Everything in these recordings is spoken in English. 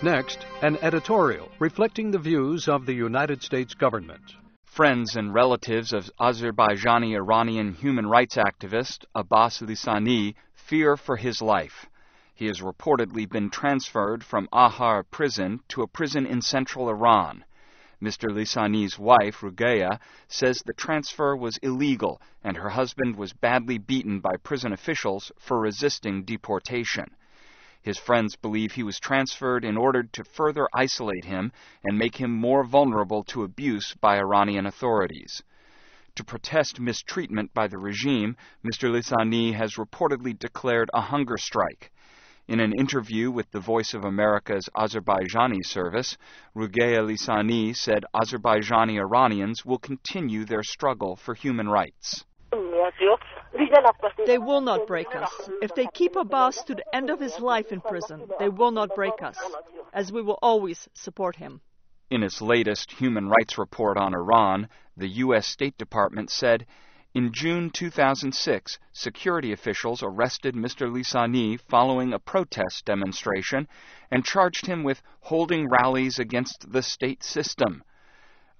Next, an editorial reflecting the views of the United States government. Friends and relatives of Azerbaijani Iranian human rights activist Abbas Lisani fear for his life. He has reportedly been transferred from Azar prison to a prison in central Iran. Mr. Lisani's wife, Rugeya, says the transfer was illegal and her husband was badly beaten by prison officials for resisting deportation. His friends believe he was transferred in order to further isolate him and make him more vulnerable to abuse by Iranian authorities. To protest mistreatment by the regime, Mr. Lisani has reportedly declared a hunger strike. In an interview with the Voice of America's Azerbaijani service, Rugeya Lisani said Azerbaijani Iranians will continue their struggle for human rights. They will not break us. If they keep Abbas to the end of his life in prison, they will not break us, as we will always support him. In its latest human rights report on Iran, the U.S. State Department said, in June 2006, security officials arrested Mr. Lisani following a protest demonstration and charged him with holding rallies against the state system.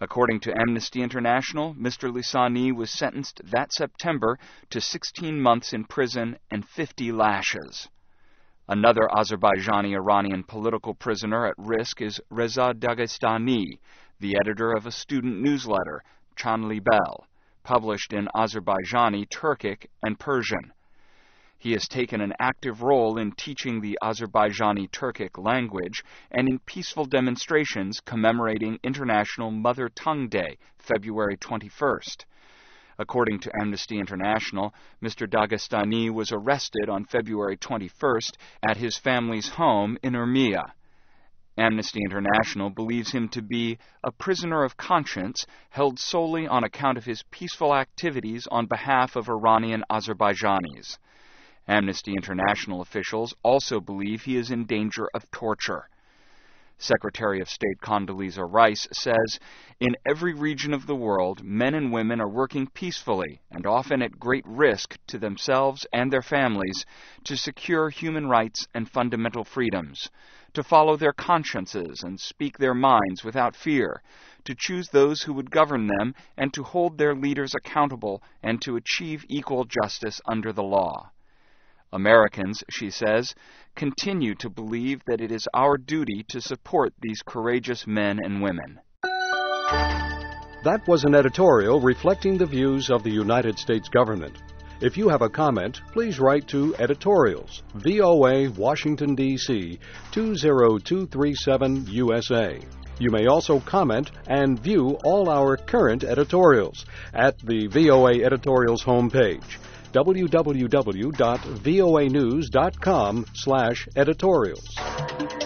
According to Amnesty International, Mr. Lisani was sentenced that September to 16 months in prison and 50 lashes. Another Azerbaijani Iranian political prisoner at risk is Riza Dagistani, the editor of a student newsletter, Chanli Bel, published in Azerbaijani Turkish and Persian. He has taken an active role in teaching the Azerbaijani Turkish language and in peaceful demonstrations commemorating International Mother Tongue Day, February 21st. According to Amnesty International, Mr. Dagestani was arrested on February 21st at his family's home in Urmia. Amnesty International believes him to be a prisoner of conscience held solely on account of his peaceful activities on behalf of Iranian Azerbaijanis. Amnesty International officials also believe he is in danger of torture. Secretary of State Condoleezza Rice says, in every region of the world, men and women are working peacefully and often at great risk to themselves and their families to secure human rights and fundamental freedoms, to follow their consciences and speak their minds without fear, to choose those who would govern them and to hold their leaders accountable and to achieve equal justice under the law. Americans, she says, continue to believe that it is our duty to support these courageous men and women. That was an editorial reflecting the views of the United States government. If you have a comment, please write to Editorials, VOA, Washington, D.C., 20237 USA. You may also comment and view all our current editorials at the VOA Editorials homepage, www.voanews.com/editorials.